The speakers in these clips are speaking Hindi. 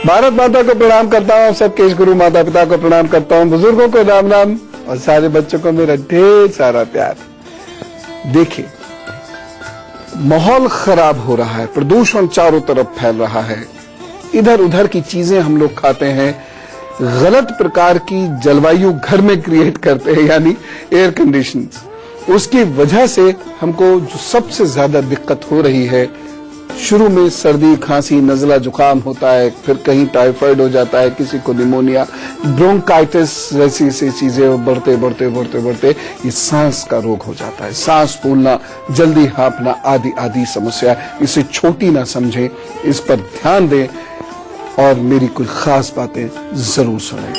भारत माता को प्रणाम करता हूँ, सबके गुरु माता पिता को प्रणाम करता हूँ, बुजुर्गों को राम राम और सारे बच्चों को मेरा ढेर सारा प्यार। देखिए, माहौल खराब हो रहा है, प्रदूषण चारों तरफ फैल रहा है, इधर उधर की चीजें हम लोग खाते हैं, गलत प्रकार की जलवायु घर में क्रिएट करते हैं, यानी एयर कंडीशन। उसकी वजह से हमको जो सबसे ज्यादा दिक्कत हो रही है, शुरू में सर्दी खांसी नजला जुकाम होता है, फिर कहीं टाइफाइड हो जाता है, किसी को निमोनिया, ब्रोंकाइटिस जैसी ऐसी चीजें बढ़ते बढ़ते बढ़ते बढ़ते ये सांस का रोग हो जाता है। सांस फूलना, जल्दी हाँफना आदि आदि समस्या। इसे छोटी ना समझें, इस पर ध्यान दें और मेरी कुछ खास बातें जरूर सुनें।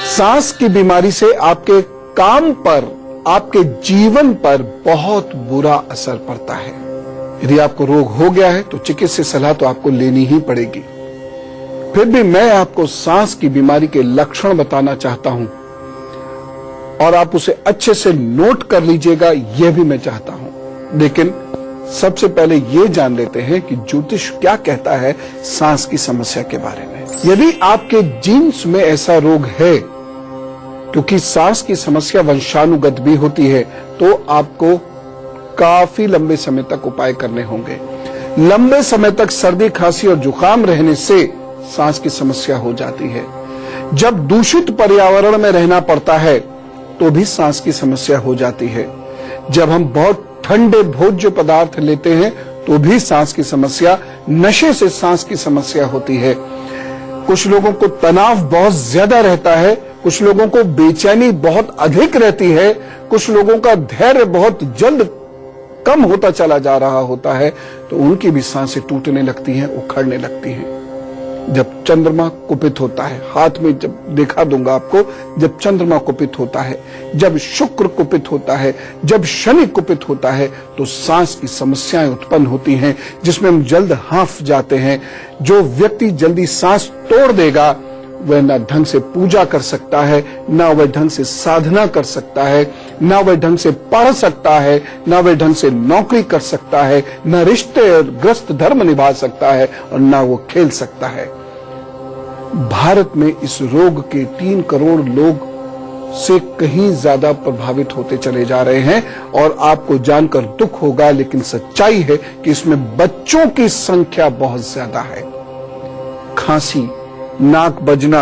सांस की बीमारी से आपके काम पर, आपके जीवन पर बहुत बुरा असर पड़ता है। यदि आपको रोग हो गया है तो चिकित्सीय सलाह तो आपको लेनी ही पड़ेगी। फिर भी मैं आपको सांस की बीमारी के लक्षण बताना चाहता हूं और आप उसे अच्छे से नोट कर लीजिएगा, यह भी मैं चाहता हूं। लेकिन सबसे पहले यह जान लेते हैं कि ज्योतिष क्या कहता है सांस की समस्या के बारे में। यदि आपके जीन्स में ऐसा रोग है, क्योंकि सांस की समस्या वंशानुगत भी होती है, तो आपको काफी लंबे समय तक उपाय करने होंगे। लंबे समय तक सर्दी खांसी और जुकाम रहने से सांस की समस्या हो जाती है। जब दूषित पर्यावरण में रहना पड़ता है तो भी सांस की समस्या हो जाती है। जब हम बहुत ठंडे भोज्य पदार्थ लेते हैं तो भी सांस की समस्या, नशे से सांस की समस्या होती है। कुछ लोगों को तनाव बहुत ज्यादा रहता है, कुछ लोगों को बेचैनी बहुत अधिक रहती है, कुछ लोगों का धैर्य बहुत जल्द कम होता चला जा रहा होता है, तो उनकी भी सांसें टूटने लगती हैं, उखड़ने लगती हैं। जब चंद्रमा कुपित होता है, हाथ में जब दिखा दूंगा आपको, जब चंद्रमा कुपित होता है, जब शुक्र कुपित होता है, जब शनि कुपित होता है, तो सांस की समस्याएं उत्पन्न होती हैं, जिसमें हम जल्द हांफ जाते हैं। जो व्यक्ति जल्दी सांस तोड़ देगा वह न ढंग से पूजा कर सकता है, न वह ढंग से साधना कर सकता है, न वह ढंग से पढ़ सकता है, न वह ढंग से नौकरी कर सकता है, न रिश्ते और ग्रस्त धर्म निभा सकता है और न वो खेल सकता है। भारत में इस रोग के 3 करोड़ लोग से कहीं ज्यादा प्रभावित होते चले जा रहे हैं और आपको जानकर दुख होगा, लेकिन सच्चाई है कि इसमें बच्चों की संख्या बहुत ज्यादा है। खांसी, नाक बजना,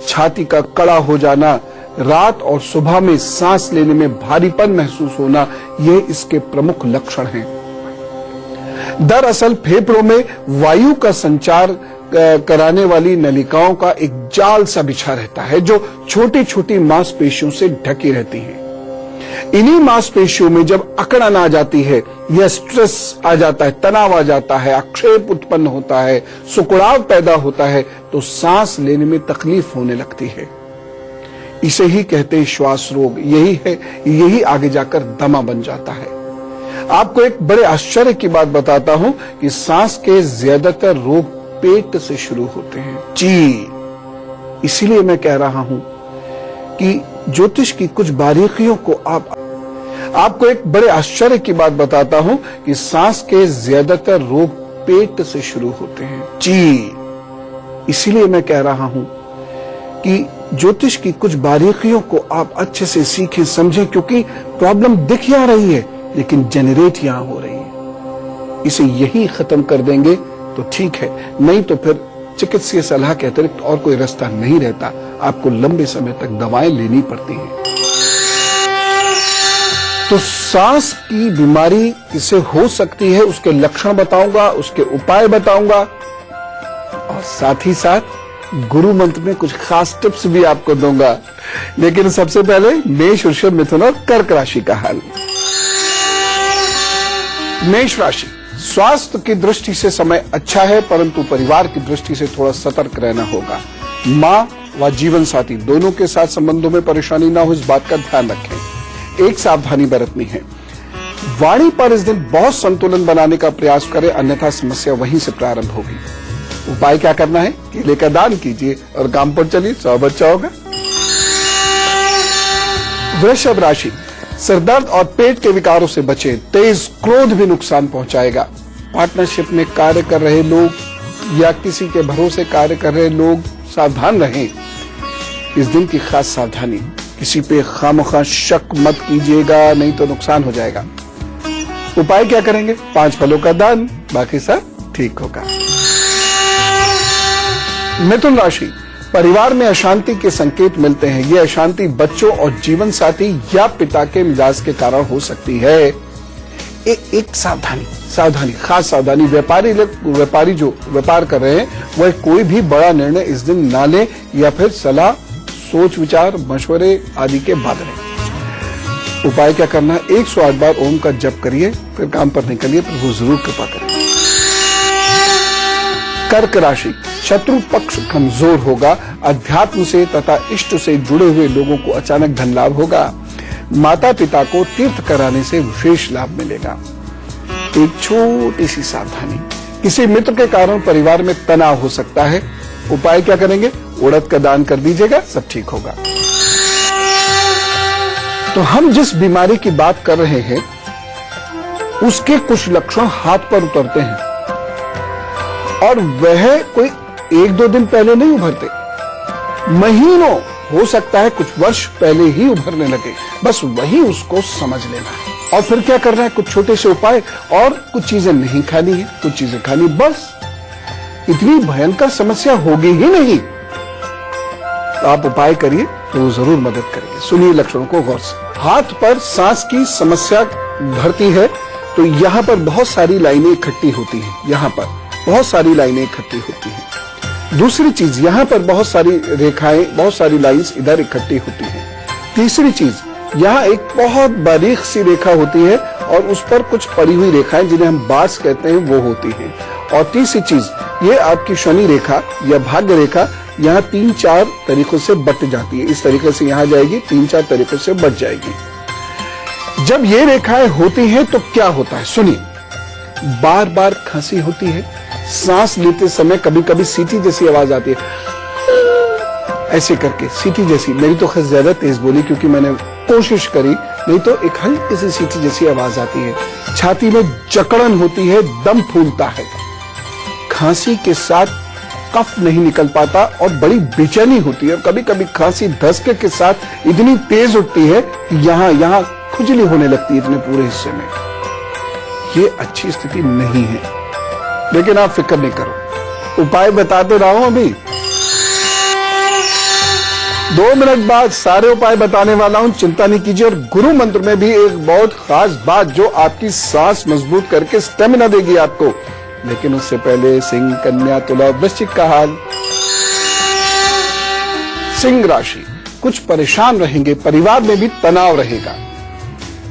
छाती का कड़ा हो जाना, रात और सुबह में सांस लेने में भारीपन महसूस होना, ये इसके प्रमुख लक्षण हैं। दरअसल फेफड़ों में वायु का संचार कराने वाली नलिकाओं का एक जाल सा बिछा रहता है, जो छोटी छोटी मांसपेशियों से ढकी रहती हैं। इन्हीं मांसपेशियों में जब अकड़न आ जाती है या स्ट्रेस आ जाता है, तनाव आ जाता है, आक्षेप उत्पन्न होता है, सुकुड़ाव पैदा होता है, तो सांस लेने में तकलीफ होने लगती है। इसे ही कहते हैं श्वास रोग। यही है, यही आगे जाकर दमा बन जाता है। आपको एक बड़े आश्चर्य की बात बताता हूं कि सांस के ज्यादातर रोग पेट से शुरू होते हैं। जी, इसीलिए मैं कह रहा हूं कि ज्योतिष की कुछ बारीकियों को आपको एक बड़े आश्चर्य की बात बताता हूं कि सांस के ज्यादातर रोग पेट से शुरू होते हैं। जी, इसीलिए मैं कह रहा हूं कि ज्योतिष की कुछ बारीकियों को आप अच्छे से सीखें, समझें, क्योंकि प्रॉब्लम दिख यहां रही है लेकिन जनरेट यहां हो रही है। इसे यही खत्म कर देंगे तो ठीक है, नहीं तो फिर चिकित्सीय सलाह के अतिरिक्त और कोई रास्ता नहीं रहता। आपको लंबे समय तक दवाएं लेनी पड़ती हैं। तो सांस की बीमारी किसे हो सकती है, उसके लक्षण बताऊंगा, उसके उपाय बताऊंगा और साथ ही साथ गुरु मंत्र में कुछ खास टिप्स भी आपको दूंगा। लेकिन सबसे पहले मेष, वृषभ, मिथुन और कर्क राशि का हाल। मेष राशि, स्वास्थ्य की दृष्टि से समय अच्छा है, परंतु परिवार की दृष्टि से थोड़ा सतर्क रहना होगा। मां व जीवन साथी दोनों के साथ संबंधों में परेशानी ना हो, इस बात का ध्यान रखें। एक सावधानी बरतनी है, वाणी पर इस दिन बहुत संतुलन बनाने का प्रयास करें, अन्यथा समस्या वहीं से प्रारंभ होगी। उपाय क्या करना है? केले का दान कीजिए और काम पर चलिए, 100 अच्छा होगा। वृषभ राशि, सिरदर्द और पेट के विकारों से बचें। तेज क्रोध भी नुकसान पहुंचाएगा। पार्टनरशिप में कार्य कर रहे लोग या किसी के भरोसे कार्य कर रहे लोग सावधान रहें। इस दिन की खास सावधानी, किसी पे खामखा शक मत कीजिएगा, नहीं तो नुकसान हो जाएगा। उपाय क्या करेंगे? 5 फलों का दान, बाकी सब ठीक होगा। मिथुन राशि, परिवार में अशांति के संकेत मिलते हैं। ये अशांति बच्चों और जीवन साथी या पिता के मिजाज के कारण हो सकती है। एक सावधानी, खास सावधानी। व्यापारी जो व्यापार कर रहे हैं वह कोई भी बड़ा निर्णय इस दिन ना लें या फिर सलाह, सोच विचार, मशवरे आदि के बाद रहें। उपाय क्या करना है? 108 बार ओम का जप करिए, फिर काम पर निकलिए, प्रभु जरूर कृपा करें। कर्क राशि, शत्रु पक्ष कमजोर होगा। अध्यात्म से तथा इष्ट से जुड़े हुए लोगों को अचानक धन लाभ होगा। माता पिता को तीर्थ कराने से विशेष लाभ मिलेगा। एक छोटी सी सावधानी, किसी मित्र के कारण परिवार में तनाव हो सकता है। उपाय क्या करेंगे? उड़द का दान कर दीजिएगा, सब ठीक होगा। तो हम जिस बीमारी की बात कर रहे हैं उसके कुछ लक्षण हाथ पर उतरते हैं और वह कोई 1-2 दिन पहले नहीं उभरते, महीनों, हो सकता है कुछ वर्ष पहले ही उभरने लगे। बस वही उसको समझ लेना है। और फिर क्या करना है? कुछ छोटे से उपाय, और कुछ चीजें नहीं खानी है, कुछ चीजें खानी, बस। इतनी भयंकर समस्या होगी ही नहीं। तो आप उपाय करिए तो वो जरूर मदद करेंगे। सुनिए लक्षणों को गौर से। हाथ पर सांस की समस्या भरती है तो यहाँ पर बहुत सारी लाइनें इकट्ठी होती हैं। यहाँ पर बहुत सारी लाइनें इकट्ठी होती हैं। दूसरी चीज, यहाँ पर बहुत सारी रेखाएं, बहुत सारी लाइंस इधर इकट्ठी होती हैं। तीसरी चीज, यहाँ एक बहुत बारीक सी रेखा होती है और उस पर कुछ पड़ी हुई रेखाएं जिन्हें हम बार्स कहते हैं वो होती हैं। और तीसरी चीज, ये आपकी शनि रेखा या भाग्य रेखा यहाँ 3-4 तरीकों से बट जाती है। इस तरीके से यहाँ जाएगी, 3-4 तरीकों से बट जाएगी। जब ये रेखाएं होती हैं तो क्या होता है? सुनिए, बार बार खांसी होती है, सांस लेते समय कभी कभी सीटी जैसी आवाज आती है, ऐसे करके सीटी जैसी। मेरी तो खैर ज्यादा तेज बोली क्योंकि मैंने कोशिश करी, नहीं तो एक हल्की सी सीटी जैसी आवाज आती है। छाती में जकड़न होती है, दम फूलता है, खांसी के साथ कफ नहीं निकल पाता और बड़ी बेचैनी होती है। कभी कभी खांसी धसके के साथ इतनी तेज उठती है कि यहाँ खुजली होने लगती है इतने पूरे हिस्से में। ये अच्छी स्थिति नहीं है, लेकिन आप फिक्र नहीं करो, उपाय बताते रहा हूं। अभी 2 मिनट बाद सारे उपाय बताने वाला हूं, चिंता नहीं कीजिए। और गुरु मंत्र में भी एक बहुत खास बात जो आपकी सांस मजबूत करके स्टेमिना देगी आपको। लेकिन उससे पहले सिंह, कन्या, तुला, वृश्चिक का हाल। सिंह राशि, कुछ परेशान रहेंगे, परिवार में भी तनाव रहेगा।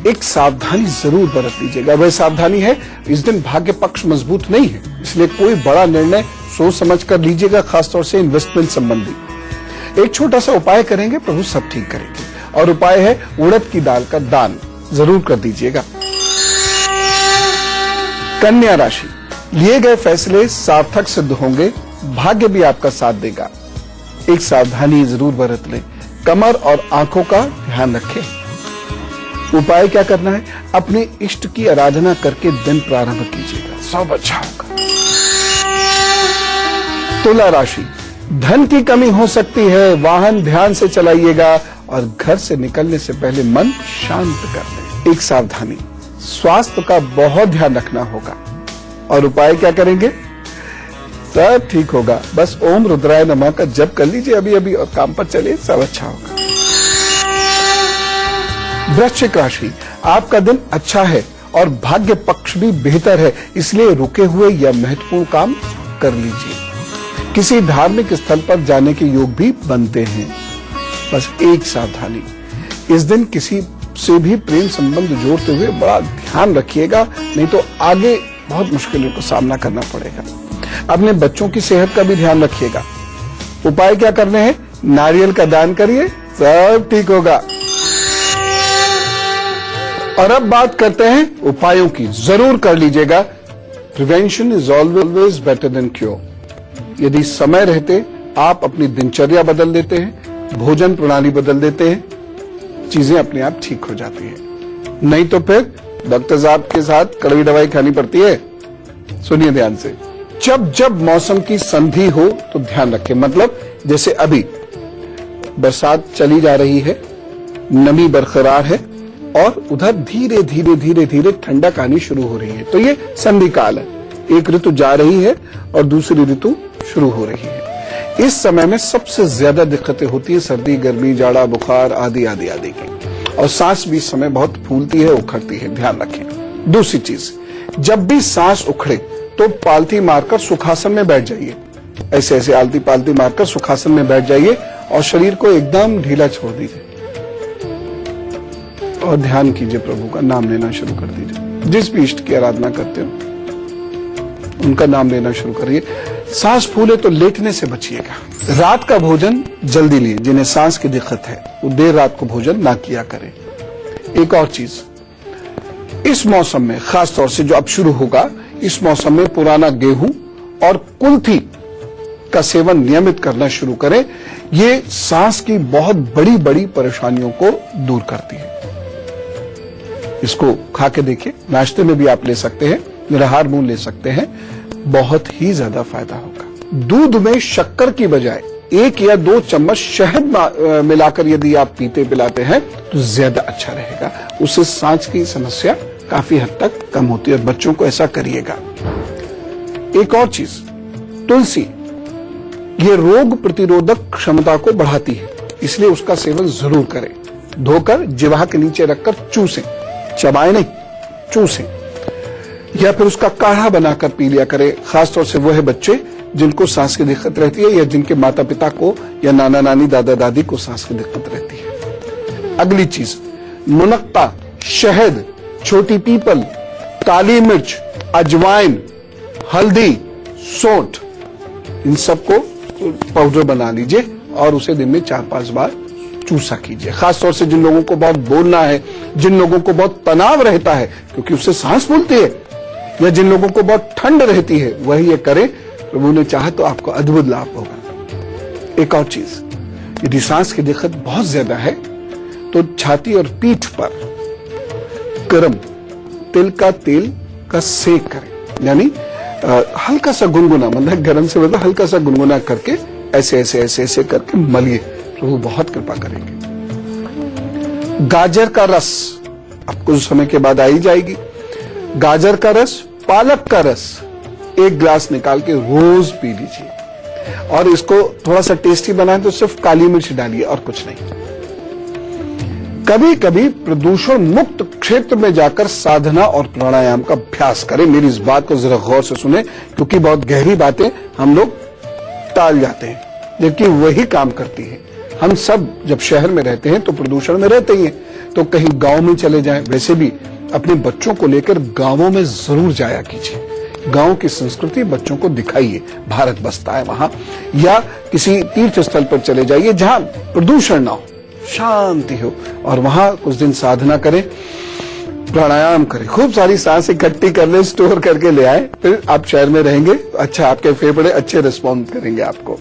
एक सावधानी जरूर बरत लीजिएगा। वह सावधानी है, इस दिन भाग्य पक्ष मजबूत नहीं है, इसलिए कोई बड़ा निर्णय सोच समझ कर लीजिएगा, खासतौर से इन्वेस्टमेंट संबंधी। एक छोटा सा उपाय करेंगे, प्रभु सब ठीक करेंगे। और उपाय है उड़द की दाल का दान जरूर कर दीजिएगा। कन्या राशि, लिए गए फैसले सार्थक सिद्ध होंगे, भाग्य भी आपका साथ देगा। एक सावधानी जरूर बरत लें, कमर और आंखों का ध्यान रखें। उपाय क्या करना है? अपने इष्ट की आराधना करके दिन प्रारंभ कीजिएगा, सब अच्छा होगा। तुला राशि, धन की कमी हो सकती है, वाहन ध्यान से चलाइएगा और घर से निकलने से पहले मन शांत कर लें। एक सावधानी, स्वास्थ्य का बहुत ध्यान रखना होगा। और उपाय क्या करेंगे? सब ठीक होगा, बस ओम रुद्राय नमः का जप कर लीजिए अभी और काम पर चलिए, सब अच्छा होगा। वृश्चिक राशि, आपका दिन अच्छा है और भाग्य पक्ष भी बेहतर है, इसलिए रुके हुए या महत्वपूर्ण काम कर लीजिए। किसी धार्मिक स्थल पर जाने के योग भी बनते हैं। बस एक सावधानी, इस दिन किसी से भी प्रेम संबंध जोड़ते हुए बड़ा ध्यान रखिएगा, नहीं तो आगे बहुत मुश्किलों का सामना करना पड़ेगा। अपने बच्चों की सेहत का भी ध्यान रखिएगा। उपाय क्या करने हैं? नारियल का दान करिए, सब ठीक होगा। और अब बात करते हैं उपायों की, जरूर कर लीजिएगा। Prevention is always better than cure. यदि समय रहते आप अपनी दिनचर्या बदल देते हैं, भोजन प्रणाली बदल देते हैं, चीजें अपने आप ठीक हो जाती हैं। नहीं तो फिर डॉक्टर साहब के साथ कड़वी दवाई खानी पड़ती है। सुनिए ध्यान से, जब जब मौसम की संधि हो तो ध्यान रखें, मतलब जैसे अभी बरसात चली जा रही है, नमी बरकरार है और उधर धीरे धीरे धीरे धीरे ठंडक आनी शुरू हो रही है, तो ये संधि काल है। एक ऋतु जा रही है और दूसरी ऋतु शुरू हो रही है। इस समय में सबसे ज्यादा दिक्कतें होती है सर्दी, गर्मी, जाड़ा, बुखार आदि आदि आदि की, और सांस भी इस समय बहुत फूलती है, उखड़ती है, ध्यान रखें। दूसरी चीज, जब भी सांस उखड़े तो पालथी मारकर सुखासन में बैठ जाइए, ऐसे ऐसे आलती पालती मारकर सुखासन में बैठ जाइए और शरीर को एकदम ढीला छोड़ दीजिए और ध्यान कीजिए, प्रभु का नाम लेना शुरू कर दीजिए। जिस भी इष्ट की आराधना करते हो उनका नाम लेना शुरू करिए। सांस फूले तो लेटने से बचिएगा। रात का भोजन जल्दी लिए, जिन्हें सांस की दिक्कत है वो देर रात को भोजन ना किया करें। एक और चीज, इस मौसम में खास तौर से जो अब शुरू होगा, इस मौसम में पुराना गेहूं और कुल्थी का सेवन नियमित करना शुरू करें। ये सांस की बहुत बड़ी बड़ी परेशानियों को दूर करती है। इसको खा के देखिए, नाश्ते में भी आप ले सकते हैं, निराहार मुंह ले सकते हैं, बहुत ही ज्यादा फायदा होगा। दूध में शक्कर की बजाय 1 या 2 चम्मच शहद मिलाकर यदि आप पीते पिलाते हैं तो ज्यादा अच्छा रहेगा। उससे सांस की समस्या काफी हद तक कम होती है और बच्चों को ऐसा करिएगा। एक और चीज, तुलसी, ये रोग प्रतिरोधक क्षमता को बढ़ाती है, इसलिए उसका सेवन जरूर करें। धोकर जिह्वा के नीचे रखकर चूसें, चबाएं नहीं, चूसें, या फिर उसका काढ़ा बनाकर पी लिया करें। खासतौर से वो है बच्चे जिनको सांस की दिक्कत रहती है या जिनके माता पिता को या नाना नानी दादा दादी को सांस की दिक्कत रहती है। अगली चीज, मुनक्का, शहद, छोटी पीपल, काली मिर्च, अजवाइन, हल्दी, सौंठ, इन सबको पाउडर बना लीजिए और उसे दिन में 4-5 बार चूसा कीजिए। खासतौर से जिन लोगों को बहुत बोलना है, जिन लोगों को बहुत तनाव रहता है क्योंकि उससे सांस फूलती है, या जिन लोगों को बहुत ठंड रहती है, वही ये करें। प्रभु ने चाहा तो आपको अद्भुत लाभ होगा। एक और चीज, यदि सांस की दिक्कत बहुत ज्यादा है तो छाती और पीठ पर गर्म तिल का सेक करें, यानी हल्का सा गुनगुना, मतलब गर्म से मतलब हल्का सा गुनगुना करके ऐसे ऐसे ऐसे ऐसे करके मलिए, प्रभु बहुत कृपा करेंगे। गाजर का रस अब कुछ समय के बाद आई जाएगी। गाजर का रस, पालक का रस 1 गिलास निकाल के रोज पी लीजिए और इसको थोड़ा सा टेस्टी बनाएं तो सिर्फ काली मिर्च डालिए और कुछ नहीं। कभी कभी प्रदूषण मुक्त क्षेत्र में जाकर साधना और प्राणायाम का अभ्यास करें। मेरी इस बात को जरा गौर से सुने, क्योंकि बहुत गहरी बातें हम लोग टाल जाते हैं, जबकि वही काम करती है। हम सब जब शहर में रहते हैं तो प्रदूषण में रहते ही हैं, तो कहीं गांव में चले जाएं। वैसे भी अपने बच्चों को लेकर गांवों में जरूर जाया कीजिए। गांव की संस्कृति बच्चों को दिखाइए, भारत बसता है वहां, या किसी तीर्थ स्थल पर चले जाइए जहां प्रदूषण ना हो, शांति हो, और वहां कुछ दिन साधना करें, प्राणायाम करें, खूब सारी सांस इकट्ठी कर ले, स्टोर करके ले आए, फिर आप शहर में रहेंगे तो अच्छा, आपके फेफड़े अच्छे रिस्पॉन्ड करेंगे आपको।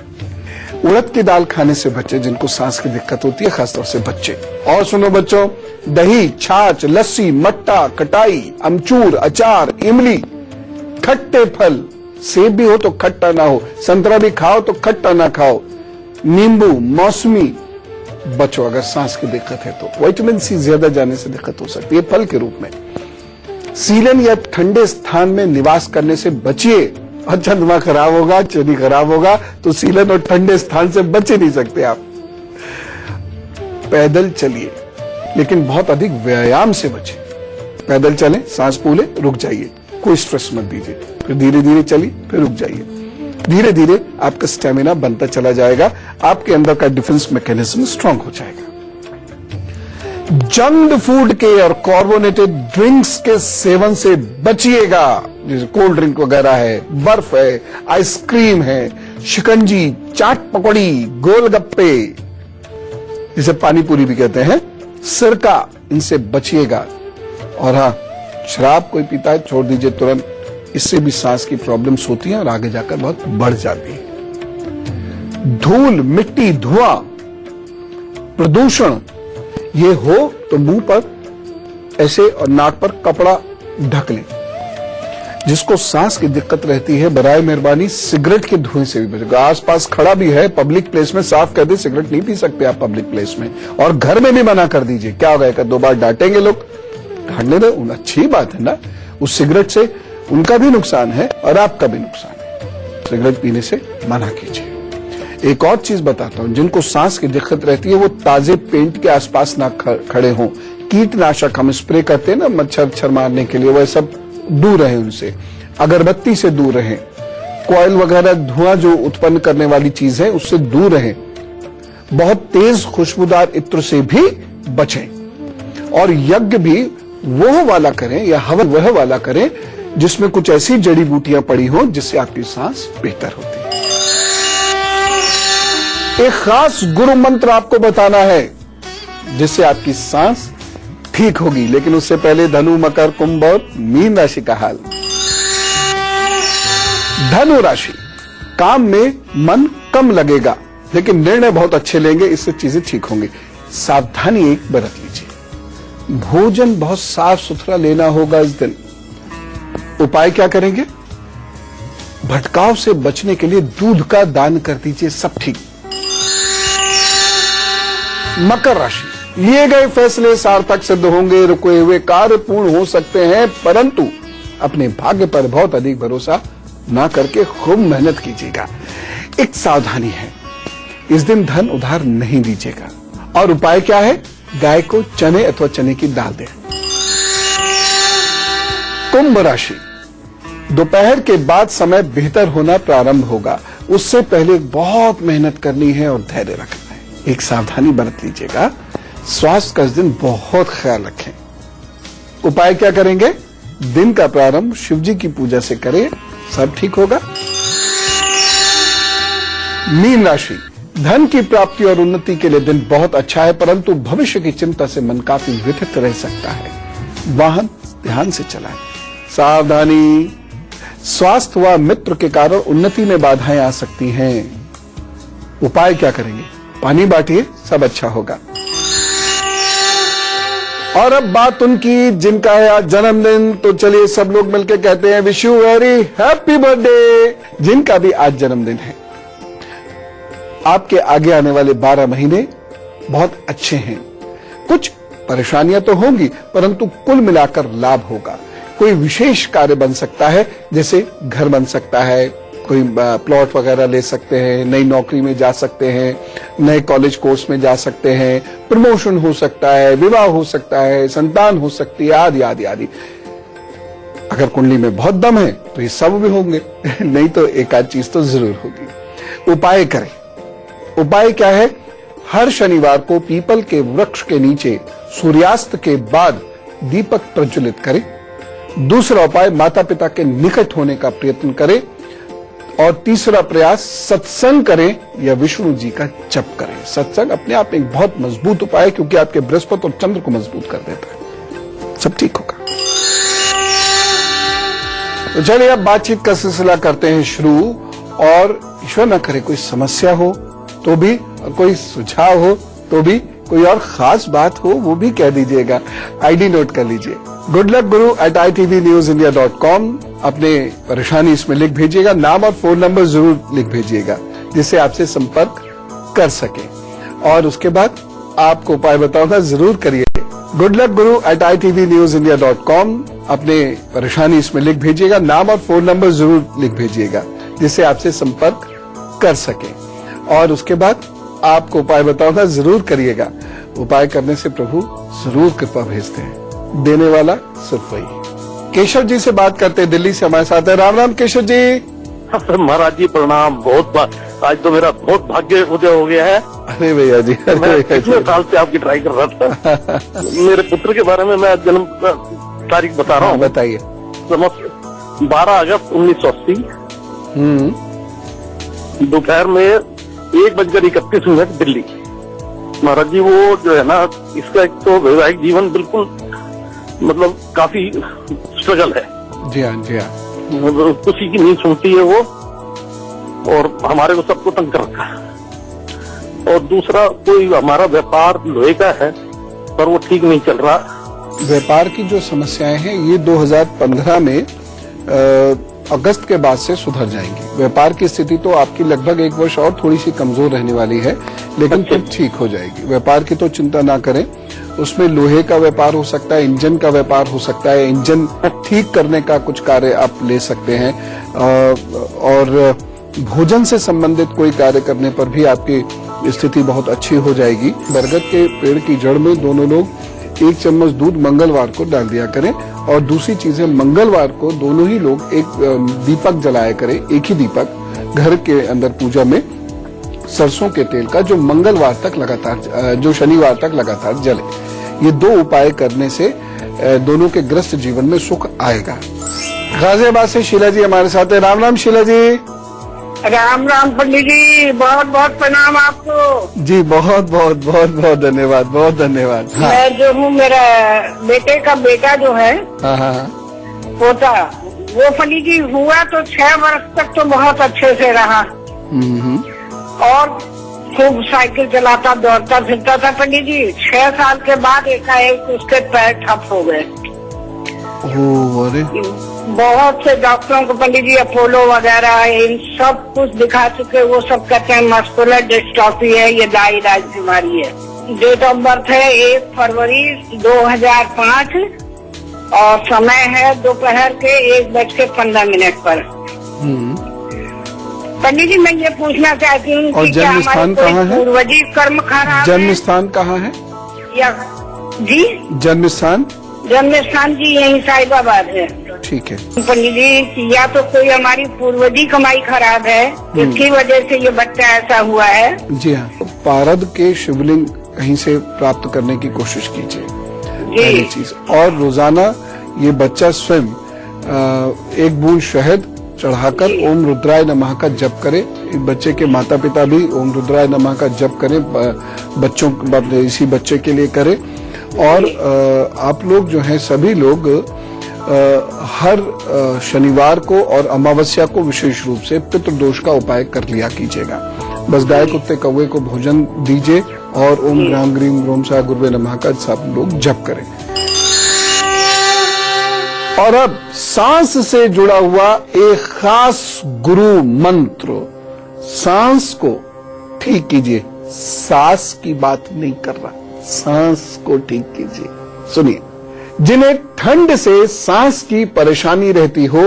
उड़द की दाल खाने से बच्चे जिनको सांस की दिक्कत होती है, खासतौर से बच्चे। और सुनो बच्चों, दही, छाछ, लस्सी, मट्टा, खटाई, अमचूर, अचार, इमली, खट्टे फल, सेब भी हो तो खट्टा ना हो, संतरा भी खाओ तो खट्टा ना खाओ, नींबू, मौसमी बचो। अगर सांस की दिक्कत है तो विटामिन सी ज्यादा जाने से दिक्कत हो सकती है फल के रूप में। सीलन या ठंडे स्थान में निवास करने से बचिए। और चंद्रमा खराब होगा, शनि खराब होगा, तो सीलन और ठंडे स्थान से बच ही नहीं सकते आप। पैदल चलिए, लेकिन बहुत अधिक व्यायाम से बचे। पैदल चलें, सांस फूले, रुक जाइए, कोई स्ट्रेस मत दीजिए, फिर धीरे धीरे चलिए, फिर रुक जाइए। धीरे धीरे आपका स्टेमिना बनता चला जाएगा, आपके अंदर का डिफेंस मैकेनिज्म स्ट्रांग हो जाएगा। जंक फूड के और कार्बोनेटेड ड्रिंक्स के सेवन से बचिएगा, जैसे कोल्ड ड्रिंक वगैरह है, बर्फ है, आइसक्रीम है, शिकंजी, चाट पकौड़ी, गोलगप्पे, जिसे पानी पूरी भी कहते हैं, सिरका, इनसे बचिएगा। और हाँ, शराब कोई पीता है छोड़ दीजिए तुरंत, इससे भी सांस की प्रॉब्लम्स होती हैं और आगे जाकर बहुत बढ़ जाती है। धूल, मिट्टी, धुआं, प्रदूषण ये हो तो मुंह पर ऐसे और नाक पर कपड़ा ढक लें। जिसको सांस की दिक्कत रहती है, बराए मेहरबानी सिगरेट के धुएं से भी बचेगा। आसपास खड़ा भी है, पब्लिक प्लेस में साफ कर दे, सिगरेट नहीं पी सकते आप पब्लिक प्लेस में, और घर में भी मना कर दीजिए। क्या होगा, 1-2 बार डांटेंगे लोग, डांटने दो, अच्छी बात है ना। उस सिगरेट से उनका भी नुकसान है और आपका भी नुकसान है। सिगरेट पीने से मना कीजिए। एक और चीज बताता हूं, जिनको सांस की दिक्कत रहती है वो ताजे पेंट के आसपास ना खड़े हों। कीटनाशक हम स्प्रे करते हैं ना मच्छर मारने के लिए, वह सब दूर रहे उनसे। अगरबत्ती से दूर रहें, कॉइल वगैरह धुआं जो उत्पन्न करने वाली चीज है उससे दूर रहें। बहुत तेज खुशबूदार इत्र से भी बचें, और यज्ञ भी वह वाला करें या हवन वह वाला करें जिसमें कुछ ऐसी जड़ी बूटियां पड़ी हो जिससे आपकी सांस बेहतर होती है। एक खास गुरु मंत्र आपको बताना है जिससे आपकी सांस ठीक होगी, लेकिन उससे पहले धनु, मकर, कुंभ और मीन राशि का हाल। धनु राशि, काम में मन कम लगेगा लेकिन निर्णय बहुत अच्छे लेंगे, इससे चीजें ठीक होंगी। सावधानी एक बरत लीजिए। भोजन बहुत साफ सुथरा लेना होगा इस दिन। उपाय क्या करेंगे? भटकाव से बचने के लिए दूध का दान कर दीजिए, सब ठीक। मकर राशि, लिए गए फैसले सार्थक सिद्ध होंगे, रुके हुए कार्य पूर्ण हो सकते हैं, परंतु अपने भाग्य पर बहुत अधिक भरोसा ना करके खूब मेहनत कीजिएगा। एक सावधानी है, इस दिन धन उधार नहीं दीजिएगा। और उपाय क्या है? गाय को चने अथवा चने की दाल दें। कुंभ राशि, दोपहर के बाद समय बेहतर होना प्रारंभ होगा, उससे पहले बहुत मेहनत करनी है और धैर्य रखना है। एक सावधानी बरत लीजिएगा। स्वास्थ्य का इस दिन बहुत ख्याल रखें। उपाय क्या करेंगे? दिन का प्रारंभ शिव जी की पूजा से करें, सब ठीक होगा। मीन राशि, धन की प्राप्ति और उन्नति के लिए दिन बहुत अच्छा है, परंतु भविष्य की चिंता से मन काफी व्यथित रह सकता है। वाहन ध्यान से चलाएं। सावधानी, स्वास्थ्य व मित्र के कारण उन्नति में बाधाएं आ सकती हैं। उपाय क्या करेंगे? पानी बांटिए, सब अच्छा होगा। और अब बात उनकी जिनका है आज जन्मदिन, तो चलिए सब लोग मिलकर कहते हैं wish you very happy birthday. जिनका भी आज जन्मदिन है, आपके आगे आने वाले 12 महीने बहुत अच्छे हैं। कुछ परेशानियां तो होंगी, परंतु कुल मिलाकर लाभ होगा। कोई विशेष कार्य बन सकता है, जैसे घर बन सकता है, कोई प्लॉट वगैरह ले सकते हैं, नई नौकरी में जा सकते हैं, नए कॉलेज कोर्स में जा सकते हैं, प्रमोशन हो सकता है, विवाह हो सकता है, संतान हो सकती है, आदि आदि आदि। अगर कुंडली में बहुत दम है तो ये सब भी होंगे, नहीं तो एक आध चीज तो जरूर होगी। उपाय करें। उपाय क्या है? हर शनिवार को पीपल के वृक्ष के नीचे सूर्यास्त के बाद दीपक प्रज्वलित करें। दूसरा उपाय, माता पिता के निकट होने का प्रयत्न करें। और तीसरा प्रयास, सत्संग करें या विष्णु जी का जप करें। सत्संग अपने आप में एक बहुत मजबूत उपाय है, क्योंकि आपके बृहस्पति और चंद्र को मजबूत कर देता है। सब ठीक होगा। तो चलिए अब बातचीत का सिलसिला करते हैं शुरू। और ईश्वर न करे कोई समस्या हो तो भी, कोई सुझाव हो तो भी, कोई और खास बात हो वो भी कह दीजिएगा। आईडी नोट कर लीजिए, goodluckguru@itvnewsindia.com। अपने परेशानी इसमें लिख भेजिएगा, नाम और फोन नंबर जरूर लिख भेजिएगा जिससे आपसे संपर्क कर सके। और उसके बाद आपको उपाय बताऊंगा, जरूर करिए। goodluckguru@itvnewsindia.com। अपने परेशानी इसमें लिख भेजिएगा, नाम और फोन नंबर जरूर लिख भेजिएगा जिससे आपसे संपर्क कर सके। और उसके बाद आपको उपाय बताऊंगा, जरूर करिएगा। उपाय करने से प्रभु जरूर कृपा भेजते हैं, देने वाला सिर्फ वही। केशव जी से बात करते हैं, दिल्ली से हमारे साथ है। राम राम केशव जी। महाराज जी प्रणाम। आज तो मेरा बहुत भाग्य उदय हो गया है। अरे भैया जी, मैं पिछले साल से आपकी ट्राई कर रहा था। मेरे पुत्र के बारे में मैं जन्म तारीख बता रहा हूँ। बताइए। 12 अगस्त 1980 दोपहर में 1:31 दिल्ली। महाराज जी वो जो है ना, इसका एक तो वैवाहिक जीवन बिल्कुल मतलब काफी स्ट्रगल है। जी हाँ, जी हाँ। किसी की नहीं सुनती है वो, और हमारे को सबको तंग कर रखा है। और दूसरा, कोई हमारा व्यापार लोहे का है पर वो ठीक नहीं चल रहा। व्यापार की जो समस्याएं हैं ये 2015 में अगस्त के बाद से सुधर जाएंगी। व्यापार की स्थिति तो आपकी लगभग 1 वर्ष और थोड़ी सी कमजोर रहने वाली है, लेकिन फिर ठीक हो जाएगी। व्यापार की तो चिंता ना करें, उसमें लोहे का व्यापार हो सकता है, इंजन का व्यापार हो सकता है, इंजन ठीक करने का कुछ कार्य आप ले सकते हैं, और भोजन से संबंधित कोई कार्य करने पर भी आपकी स्थिति बहुत अच्छी हो जाएगी। बरगद के पेड़ की जड़ में दोनों लोग 1 चम्मच दूध मंगलवार को डाल दिया करें, और दूसरी चीज है मंगलवार को दोनों ही लोग एक दीपक जलाया करें, एक ही दीपक घर के अंदर पूजा में सरसों के तेल का, जो मंगलवार तक लगातार, जो शनिवार तक लगातार जले। ये 2 उपाय करने से दोनों के ग्रस्त जीवन में सुख आएगा। गाजियाबाद से शीला जी हमारे साथ है। राम राम शीला जी। राम राम पंडित जी, बहुत बहुत प्रणाम आपको। जी बहुत बहुत बहुत बहुत धन्यवाद, बहुत धन्यवाद। हाँ। मैं जो हूँ, मेरा बेटे का बेटा जो है, हाँ, पोता, वो पंडित जी हुआ तो 6 वर्ष तक तो बहुत अच्छे से रहा, और खूब साइकिल चलाता दौड़ता फिरता था पंडित जी। 6 साल के बाद एकाएक उसके पैर ठप हो गए। अरे बहुत से डॉक्टरों को पंडित जी, अपोलो वगैरह इन सब कुछ दिखा चुके, वो सब कहते हैं मस्कुलर डिस्ट्रॉफी है, ये दाई-दाई बीमारी है। डेट ऑफ बर्थ है 1 फरवरी 2005, और समय है दोपहर के 1:15 पर। पंडित जी, मैं ये पूछना चाहती हूँ कि क्या हमारे कोई पूर्वजी कर्म खराब है? जन्म स्थान कहाँ है? या जी, जन्म स्थान जी यही साहिबाबाद है। ठीक है पंडित जी, या तो कोई हमारी पूर्वजी कमाई खराब है, इसकी वजह से ये बच्चा ऐसा हुआ है। जी हाँ, पारद के शिवलिंग कहीं से प्राप्त करने की कोशिश कीजिए, पहली चीज। और रोजाना ये बच्चा स्वयं 1 बूंद शहद चढ़ाकर ओम रुद्राय नमः का जप करे। बच्चे के माता पिता भी ओम रुद्राय नमः का जप करें, बच्चों इसी बच्चे के लिए करें। और आप लोग जो हैं सभी लोग हर शनिवार को और अमावस्या को विशेष रूप से पितृदोष का उपाय कर लिया कीजिएगा। बस गाय कुत्ते कौवे को भोजन दीजिए और ओम ग्राम ग्रीम ग्रोम सा गुरुवे नमः का सब लोग जप करें। और अब सांस से जुड़ा हुआ एक खास गुरु मंत्र, सांस को ठीक कीजिए। सांस की बात नहीं कर रहा, सांस को ठीक कीजिए। सुनिए, जिन्हें ठंड से सांस की परेशानी रहती हो,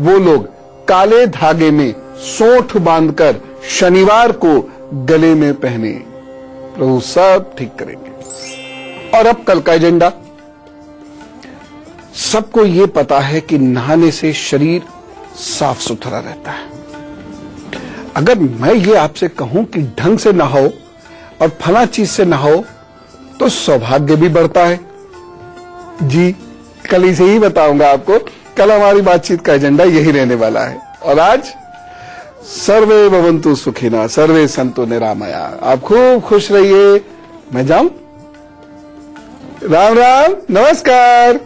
वो लोग काले धागे में सोंठ बांधकर शनिवार को गले में पहने, प्रभु सब ठीक करेंगे। और अब कल का एजेंडा। सबको ये पता है कि नहाने से शरीर साफ सुथरा रहता है। अगर मैं ये आपसे कहूं कि ढंग से नहाओ और फला चीज से नहाओ, तो सौभाग्य भी बढ़ता है। जी, कल इसे ही बताऊंगा आपको। कल हमारी बातचीत का एजेंडा यही रहने वाला है। और आज सर्वे भवन्तु सुखिनः, सर्वे सन्तु निरामया। आप खूब खुश रहिए। मैं जाऊं? राम राम, नमस्कार।